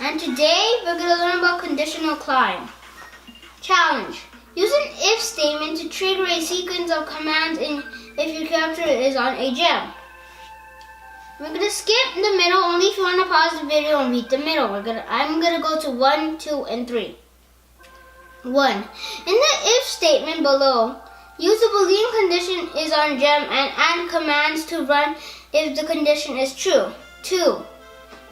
And today we're going to learn about conditional climb. Challenge. Use an if statement to trigger a sequence of commands if your character is on a gem. We're going to skip the middle only if you want to pause the video and read the middle. I'm going to go to 1, 2, and 3. 1. In the if statement below, use the Boolean condition is on gem and add commands to run if the condition is true. 2.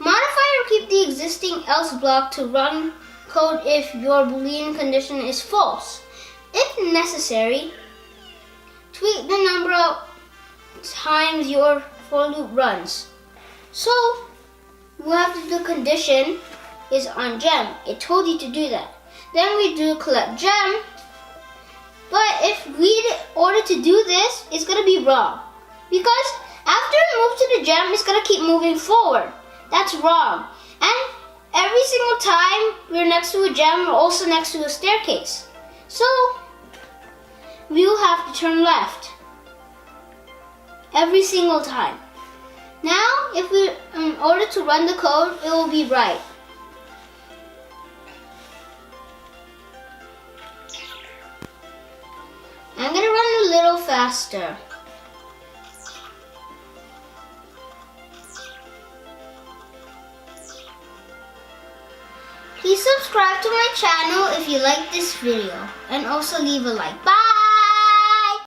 Modify or keep the existing else block to run code if your Boolean condition is false. If necessary, tweak the number of times your for loop runs. So, we have to do condition is on gem. It told you to do that. Then we do collect gem. But if in order to do this, it's going to be wrong. Because after it moves to the gem, it's going to keep moving forward. That's wrong. And every single time we're next to a gem, we're also next to a staircase. So, we will have to turn left. Every single time. Now, in order to run the code, it will be right. I'm going to run a little faster. Please subscribe to my channel if you like this video and also leave a like. Bye!